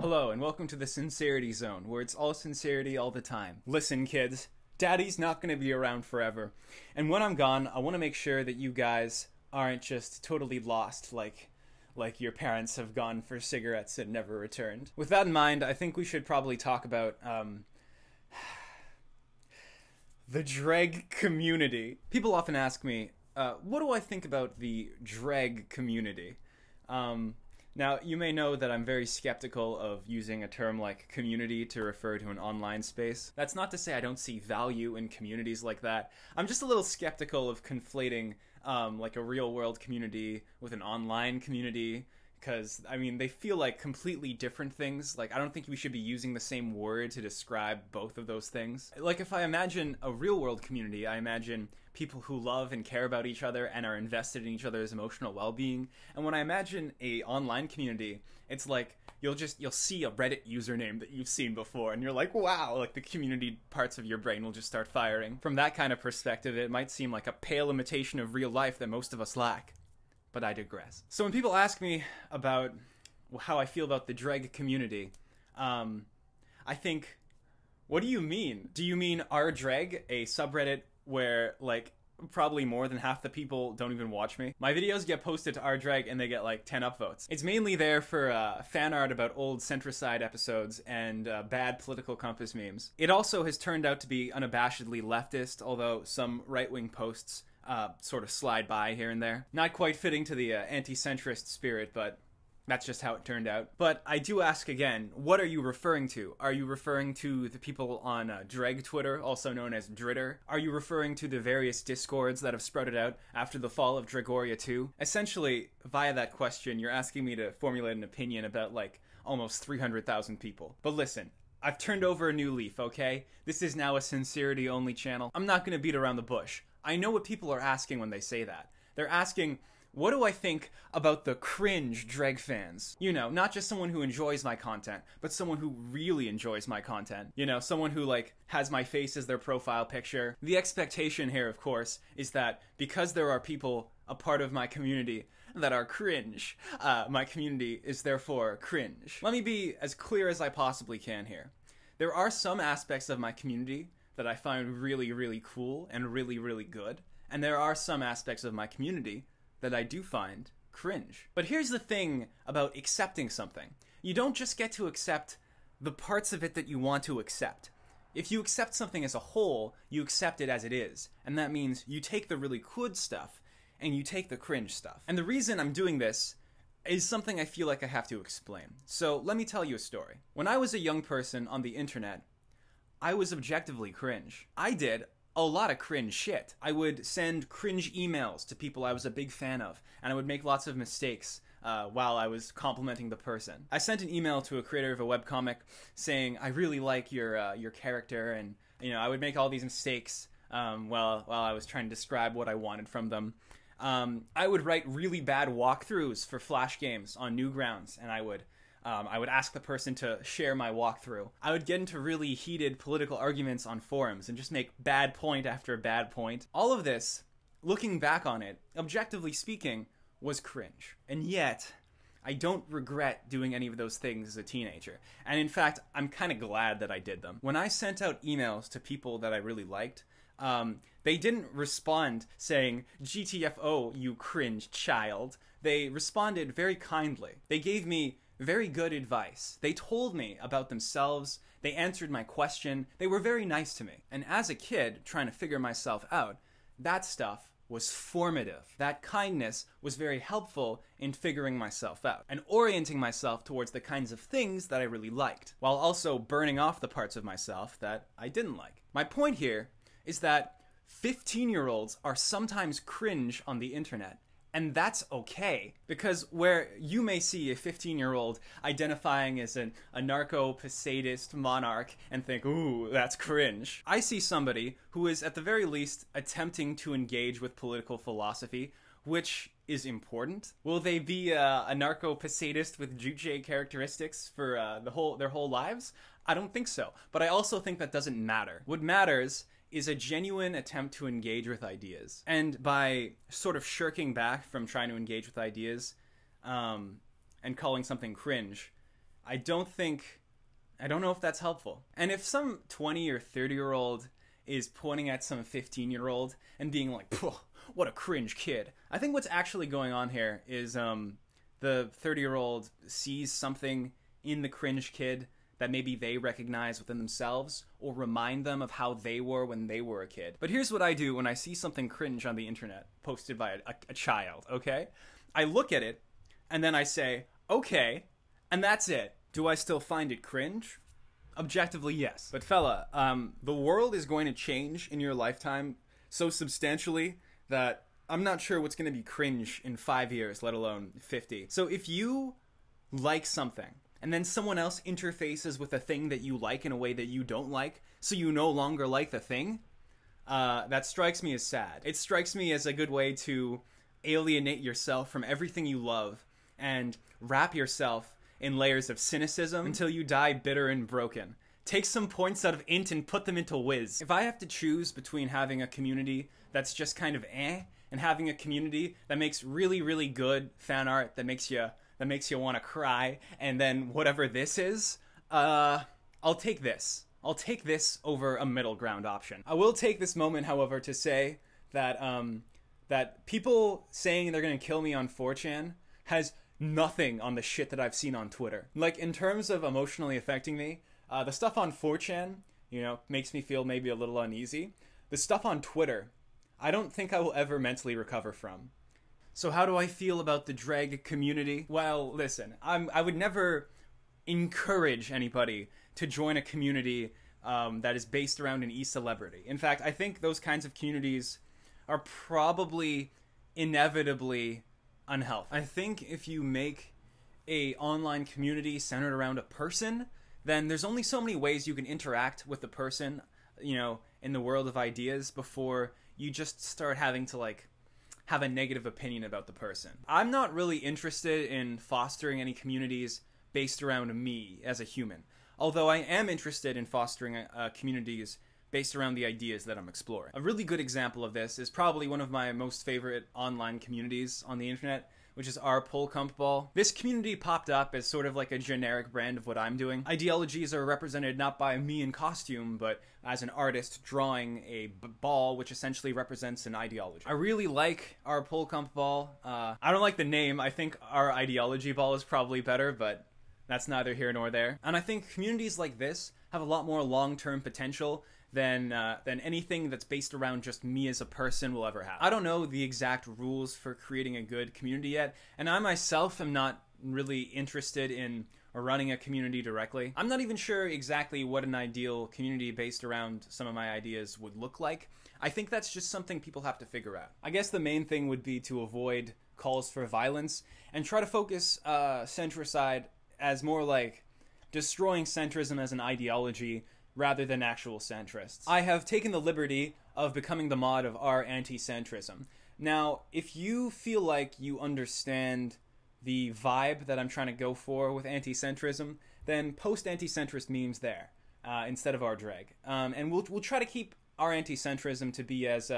Hello, and welcome to the Sincerity Zone, where it's all sincerity all the time. Listen, kids, Daddy's not going to be around forever. And when I'm gone, I want to make sure that you guys aren't just totally lost like your parents have gone for cigarettes and never returned. With that in mind, I think we should probably talk about, the Jreg community. People often ask me, what do I think about the Jreg community? Now, you may know that I'm very skeptical of using a term like community to refer to an online space. That's not to say I don't see value in communities like that. I'm just a little skeptical of conflating like a real-world community with an online community, because, I mean, they feel like completely different things. Like, I don't think we should be using the same word to describe both of those things. Like, if I imagine a real-world community, I imagine people who love and care about each other and are invested in each other's emotional well-being. And when I imagine a online community, it's like you'll see a Reddit username that you've seen before, and you're like, wow, like the community parts of your brain will just start firing. From that kind of perspective, it might seem like a pale imitation of real life that most of us lack. But I digress. So when people ask me about how I feel about the Jreg community, I think, what do you mean? Do you mean Jreg, a subreddit where, like, probably more than half the people don't even watch me? My videos get posted to Jreg and they get like 10 upvotes. It's mainly there for fan art about old Centricide episodes and bad political compass memes. It also has turned out to be unabashedly leftist, although some right-wing posts sort of slide by here and there. Not quite fitting to the anti-centrist spirit, but that's just how it turned out. But I do ask again, what are you referring to? Are you referring to the people on Jreg Twitter, also known as Dritter? Are you referring to the various discords that have sprouted out after the fall of Dregoria 2? Essentially, via that question, you're asking me to formulate an opinion about, like, almost 300,000 people. But listen, I've turned over a new leaf, okay? This is now a sincerity-only channel. I'm not gonna beat around the bush. I know what people are asking when they say that. They're asking, what do I think about the cringe Jreg fans? You know, not just someone who enjoys my content, but someone who really enjoys my content. You know, someone who, like, has my face as their profile picture. The expectation here, of course, is that because there are people a part of my community that are cringe, my community is therefore cringe. Let me be as clear as I possibly can here. There are some aspects of my community that I find really, really cool and really, really good. And there are some aspects of my community that I do find cringe. But here's the thing about accepting something. You don't just get to accept the parts of it that you want to accept. If you accept something as a whole, you accept it as it is. And that means you take the really good stuff and you take the cringe stuff. And the reason I'm doing this is something I feel like I have to explain. So let me tell you a story. When I was a young person on the internet, I was objectively cringe. I did a lot of cringe shit. I would send cringe emails to people I was a big fan of, and I would make lots of mistakes while I was complimenting the person. I sent an email to a creator of a webcomic saying, I really like your character, and, you know, I would make all these mistakes while I was trying to describe what I wanted from them. I would write really bad walkthroughs for Flash games on Newgrounds, and I would ask the person to share my walkthrough. I would get into really heated political arguments on forums and just make bad point after bad point. All of this, looking back on it, objectively speaking, was cringe. And yet, I don't regret doing any of those things as a teenager. And in fact, I'm kind of glad that I did them. When I sent out emails to people that I really liked, they didn't respond saying, GTFO, you cringe child. They responded very kindly. They gave me very good advice. They told me about themselves. They answered my question. They were very nice to me. And as a kid, trying to figure myself out, that stuff was formative. That kindness was very helpful in figuring myself out and orienting myself towards the kinds of things that I really liked, while also burning off the parts of myself that I didn't like. My point here is that 15-year-olds are sometimes cringe on the internet. And that's okay, because where you may see a 15-year-old identifying as a anarcho-posadist monarch and think, ooh, that's cringe, I see somebody who is at the very least attempting to engage with political philosophy, which is important. Will they be anarcho-posadist with Jreg characteristics for their whole lives? I don't think so. But I also think that doesn't matter. What matters is a genuine attempt to engage with ideas. And by sort of shirking back from trying to engage with ideas and calling something cringe, I don't know if that's helpful. And if some 20 or 30-year-old is pointing at some 15-year-old and being like, what a cringe kid, I think what's actually going on here is the 30-year-old sees something in the cringe kid that maybe they recognize within themselves or remind them of how they were when they were a kid. But here's what I do when I see something cringe on the internet posted by a child, okay? I look at it, and then I say, okay, and that's it. Do I still find it cringe? Objectively, yes. But fella, the world is going to change in your lifetime so substantially that I'm not sure what's going to be cringe in 5 years, let alone 50. So if you like something, and then someone else interfaces with a thing that you like in a way that you don't like, so you no longer like the thing, that strikes me as sad. It strikes me as a good way to alienate yourself from everything you love and wrap yourself in layers of cynicism until you die bitter and broken. Take some points out of int and put them into whiz. If I have to choose between having a community that's just kind of and having a community that makes really, really good fan art that makes you want to cry, and then whatever this is, I'll take this. I'll take this over a middle ground option. I will take this moment, however, to say that that people saying they're gonna kill me on 4chan has nothing on the shit that I've seen on Twitter. Like, in terms of emotionally affecting me, the stuff on 4chan, makes me feel maybe a little uneasy. The stuff on Twitter, I don't think I will ever mentally recover from. So how do I feel about the Jreg community? Well, listen, I would never encourage anybody to join a community that is based around an e-celebrity. In fact, I think those kinds of communities are probably inevitably unhealthy. I think if you make a online community centered around a person, then there's only so many ways you can interact with the person, in the world of ideas before you just start having to, have a negative opinion about the person. I'm not really interested in fostering any communities based around me as a human, although I am interested in fostering communities based around the ideas that I'm exploring. A really good example of this is probably one of my most favorite online communities on the internet, which is our Ball. This community popped up as sort of like a generic brand of what I'm doing. Ideologies are represented not by me in costume, but as an artist drawing a ball, which essentially represents an ideology. I really like our Ball. I don't like the name. I think our ideology ball is probably better, but that's neither here nor there. And I think communities like this have a lot more long-term potential than anything that's based around just me as a person will ever have. I don't know the exact rules for creating a good community yet, and I myself am not really interested in running a community directly. I'm not even sure exactly what an ideal community based around some of my ideas would look like. I think that's just something people have to figure out. I guess the main thing would be to avoid calls for violence and try to focus centricide as more like destroying centrism as an ideology rather than actual centrists. I have taken the liberty of becoming the mod of our anti-centrism. Now, if you feel like you understand the vibe that I'm trying to go for with anti-centrism, then post anti-centrist memes there instead of our Jreg. And we'll try to keep our anti-centrism to be as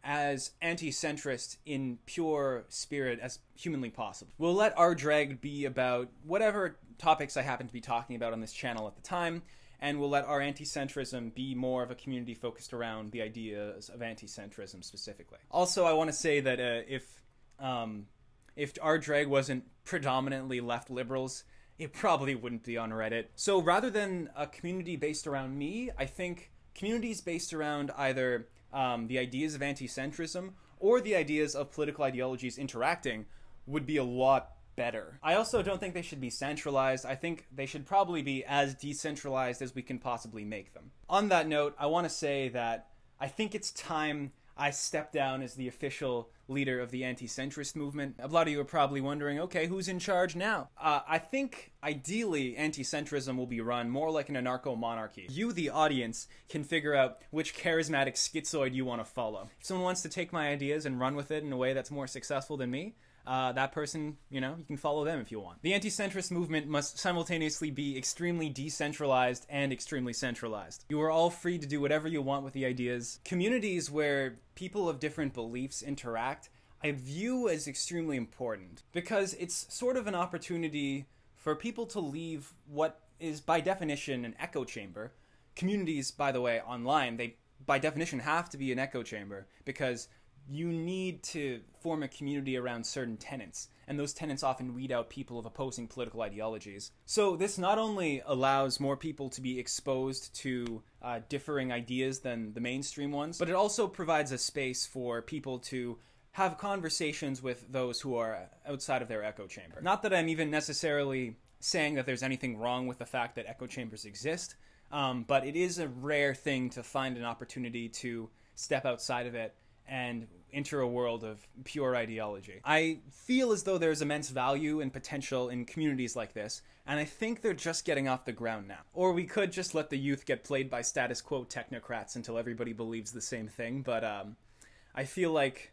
anti-centrist in pure spirit as humanly possible. We'll let our Jreg be about whatever topics I happen to be talking about on this channel at the time, and we'll let our anti-centrism be more of a community focused around the ideas of anti-centrism specifically. Also, I want to say that if our Jreg wasn't predominantly left liberals, it probably wouldn't be on Reddit. So rather than a community based around me, I think communities based around either the ideas of anti-centrism or the ideas of political ideologies interacting would be a lot better. I also don't think they should be centralized. I think they should probably be as decentralized as we can possibly make them. On that note, I want to say that I think it's time I step down as the official leader of the anti-centrist movement. A lot of you are probably wondering, okay, who's in charge now? I think, ideally, anti-centrism will be run more like an anarcho-monarchy. You, the audience, can figure out which charismatic schizoid you want to follow. If someone wants to take my ideas and run with it in a way that's more successful than me, that person, you can follow them if you want. The anti-centrist movement must simultaneously be extremely decentralized and extremely centralized. You are all free to do whatever you want with the ideas. Communities where people of different beliefs interact, I view as extremely important because it's sort of an opportunity For people to leave what is by definition an echo chamber, communities, by the way, online, they by definition have to be an echo chamber because you need to form a community around certain tenets, and those tenets often weed out people of opposing political ideologies. So this not only allows more people to be exposed to differing ideas than the mainstream ones, but it also provides a space for people to have conversations with those who are outside of their echo chamber. Not that I'm even necessarily saying that there's anything wrong with the fact that echo chambers exist, but it is a rare thing to find an opportunity to step outside of it and enter a world of pure ideology. I feel as though there's immense value and potential in communities like this, and I think they're just getting off the ground now. Or we could just let the youth get played by status quo technocrats until everybody believes the same thing, but I feel like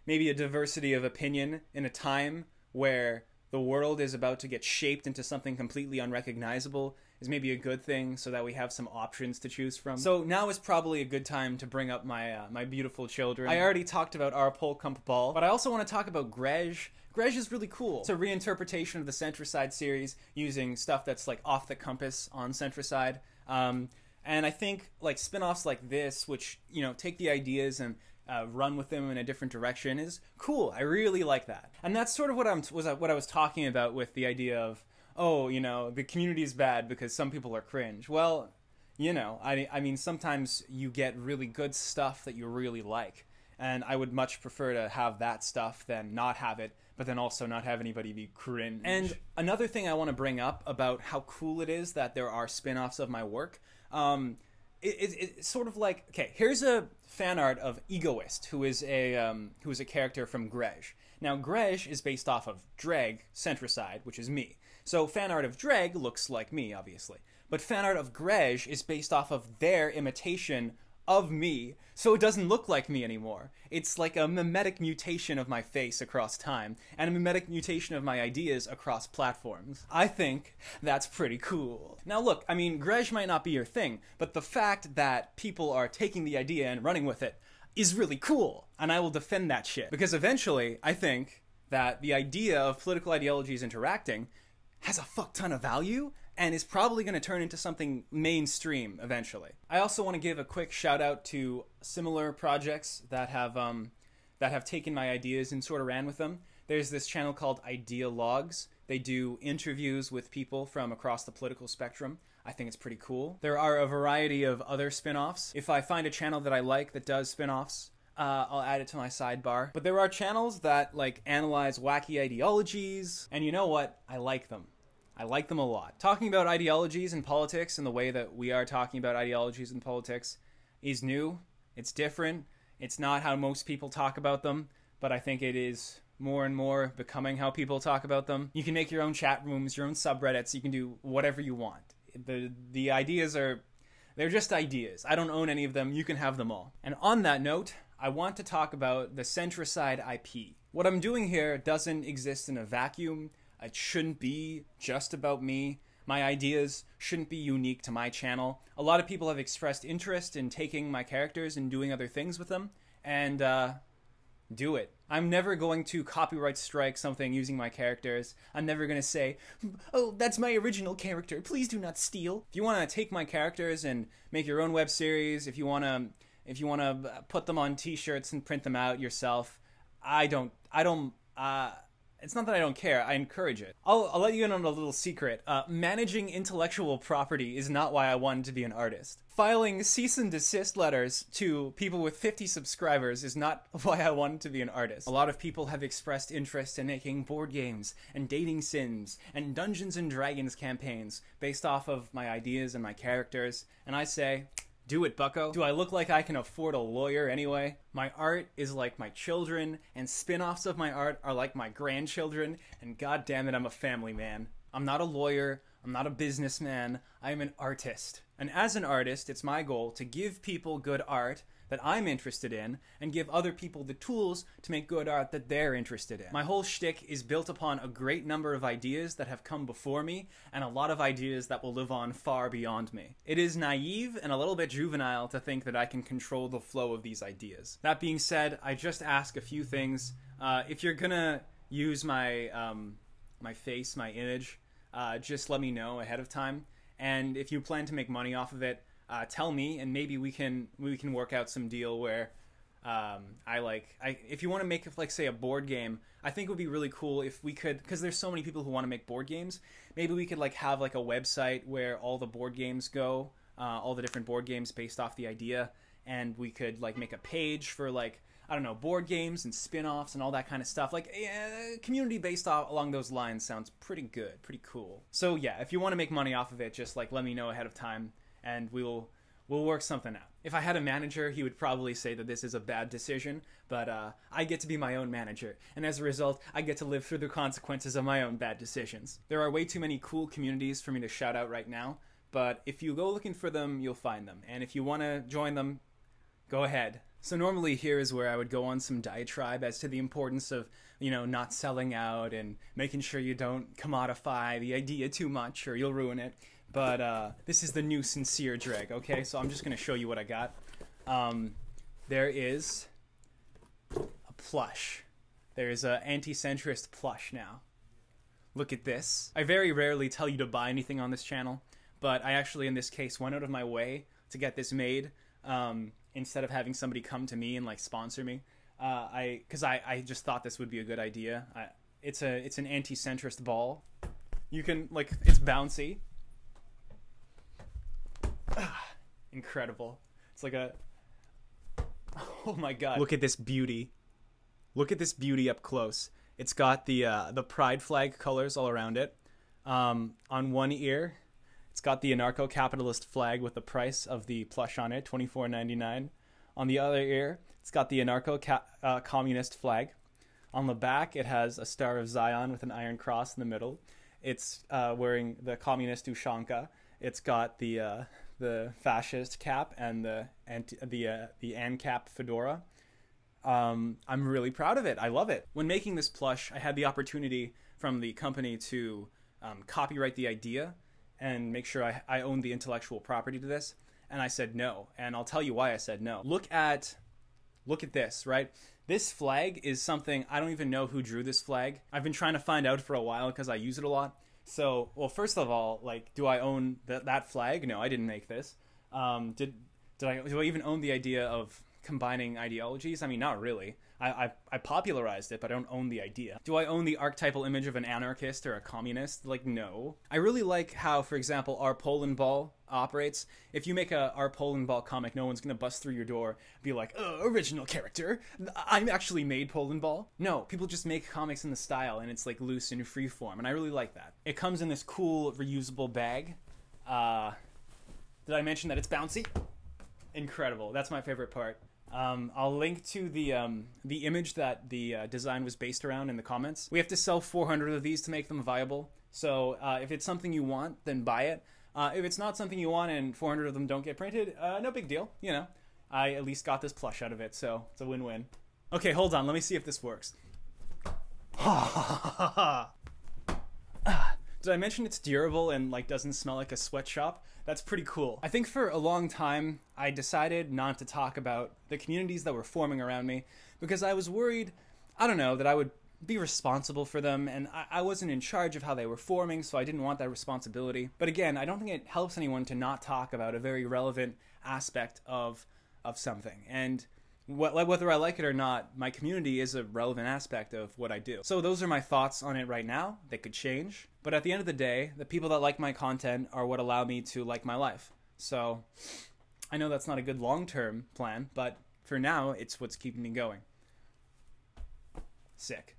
maybe a diversity of opinion in a time where the world is about to get shaped into something completely unrecognizable is maybe a good thing, so that we have some options to choose from. So now is probably a good time to bring up my beautiful children. I already talked about Our Polkump Ball, but I also want to talk about Jreg. Jreg is really cool. It's a reinterpretation of the Centricide series using stuff that's like off the compass on Centricide. And I think like spin-offs like this, which, you know, take the ideas and run with them in a different direction, is cool. I really like that. And that's sort of what I was talking about with the idea of, oh, you know, the community is bad because some people are cringe. Well, you know, I mean, sometimes you get really good stuff that you really like. And I would much prefer to have that stuff than not have it, but then also not have anybody be cringe. And another thing I want to bring up about how cool it is that there are spin-offs of my work, it's sort of like, okay, here's a fan art of Egoist, who is a character from Jreg. Now, Jreg is based off of Jreg, Centricide, which is me. So fan art of Jreg looks like me, obviously. But fan art of Jreg is based off of their imitation of me, so it doesn't look like me anymore. It's like a mimetic mutation of my face across time, and a mimetic mutation of my ideas across platforms. I think that's pretty cool. Now look, I mean, Jreg might not be your thing, but the fact that people are taking the idea and running with it is really cool, and I will defend that shit. Because eventually, I think that the idea of political ideologies interacting has a fuck ton of value and is probably going to turn into something mainstream eventually. I also want to give a quick shout out to similar projects that have taken my ideas and sort of ran with them. There's this channel called Idea Logs. They do interviews with people from across the political spectrum. I think it's pretty cool. There are a variety of other spin-offs. If I find a channel that I like that does spin-offs, I'll add it to my sidebar. But there are channels that like analyze wacky ideologies, and you know what? I like them. I like them a lot. Talking about ideologies in politics and the way that we are talking about ideologies in politics is new. It's different. It's not how most people talk about them, but I think it is more and more becoming how people talk about them. You can make your own chat rooms, your own subreddits. You can do whatever you want. The ideas are, they're just ideas. I don't own any of them. You can have them all. And on that note, I want to talk about the Centricide IP. What I'm doing here doesn't exist in a vacuum. It shouldn't be just about me. My ideas shouldn't be unique to my channel. A lot of people have expressed interest in taking my characters and doing other things with them, and do it. I'm never going to copyright strike something using my characters. I'm never going to say, oh, that's my original character, please do not steal. If you want to take my characters and make your own web series, if you want to put them on t-shirts and print them out yourself, it's not that I don't care, I encourage it. I'll let you in on a little secret. Managing intellectual property is not why I wanted to be an artist. Filing cease and desist letters to people with 50 subscribers is not why I wanted to be an artist. A lot of people have expressed interest in making board games and dating sims and Dungeons and Dragons campaigns based off of my ideas and my characters, and I say, do it, bucko. Do I look like I can afford a lawyer anyway? My art is like my children, and spin-offs of my art are like my grandchildren, and god damn it, I'm a family man. I'm not a lawyer, I'm not a businessman, I'm an artist. And as an artist, it's my goal to give people good art that I'm interested in, and give other people the tools to make good art that they're interested in. My whole shtick is built upon a great number of ideas that have come before me, and a lot of ideas that will live on far beyond me. It is naive and a little bit juvenile to think that I can control the flow of these ideas. That being said, I just ask a few things. If you're gonna use my my face, my image, just let me know ahead of time. And if you plan to make money off of it, tell me, and maybe we can work out some deal where if you want to make like say a board game, I think it would be really cool if we could, because there's so many people who want to make board games. Maybe we could like have like a website where all the board games go, all the different board games based off the idea, and we could like make a page for like, I don't know, board games and spin-offs and all that kind of stuff. Like, community based off along those lines sounds pretty good, pretty cool. So yeah, if you want to make money off of it, just like let me know ahead of time, and we'll work something out. If I had a manager, he would probably say that this is a bad decision, but I get to be my own manager, and as a result, I get to live through the consequences of my own bad decisions. There are way too many cool communities for me to shout out right now, but if you go looking for them, you'll find them, and if you want to join them, go ahead. So normally here is where I would go on some diatribe as to the importance of, you know, not selling out and making sure you don't commodify the idea too much or you'll ruin it. But this is the new sincere Jreg, okay? So I'm just going to show you what I got. There is a plush. There is an anti-centrist plush now. Look at this. I very rarely tell you to buy anything on this channel, but I actually, in this case, went out of my way to get this made. Instead of having somebody come to me and like sponsor me, because I just thought this would be a good idea. It's an anti-centrist ball. You can like, it's bouncy. Incredible. It's like a, oh my god. Look at this beauty. Look at this beauty up close. It's got the pride flag colors all around it. On one ear, it's got the anarcho-capitalist flag with the price of the plush on it, $24.99. On the other ear, it's got the anarcho-communist flag. On the back, it has a Star of Zion with an iron cross in the middle. It's wearing the communist Ushanka. It's got the fascist cap and the ANCAP fedora. I'm really proud of it. I love it. When making this plush, I had the opportunity from the company to copyright the idea and make sure I own the intellectual property to this. And I said no. And I'll tell you why I said no. Look at this, right? This flag is something, I don't even know who drew this flag. I've been trying to find out for a while because I use it a lot. So, well, first of all, like, do I own that flag? No, I didn't make this. Do I even own the idea of combining ideologies? I mean, not really. I popularized it, but I don't own the idea. Do I own the archetypal image of an anarchist or a communist? Like, no. I really like how, for example, our Poland Ball operates. If you make our Poland Ball comic, no one's gonna bust through your door and be like, original character, I'm actually made Poland Ball. No, people just make comics in the style, and it's like loose and free form, and I really like that. It comes in this cool reusable bag. Did I mention that it's bouncy? Incredible. That's my favorite part. I'll link to the image that the design was based around in the comments. We have to sell 400 of these to make them viable. So if it's something you want, then buy it. If it's not something you want and 400 of them don't get printed, no big deal. You know, I at least got this plush out of it, so it's a win-win. Okay, hold on. Let me see if this works. Did I mention it's durable and like doesn't smell like a sweatshop? That's pretty cool. I think for a long time, I decided not to talk about the communities that were forming around me because I was worried, I don't know, that I would be responsible for them, and I wasn't in charge of how they were forming, so I didn't want that responsibility. But again, I don't think it helps anyone to not talk about a very relevant aspect of something. And whether I like it or not, my community is a relevant aspect of what I do. So those are my thoughts on it right now. They could change. But at the end of the day, the people that like my content are what allow me to like my life. So I know that's not a good long-term plan, but for now, it's what's keeping me going. Sick.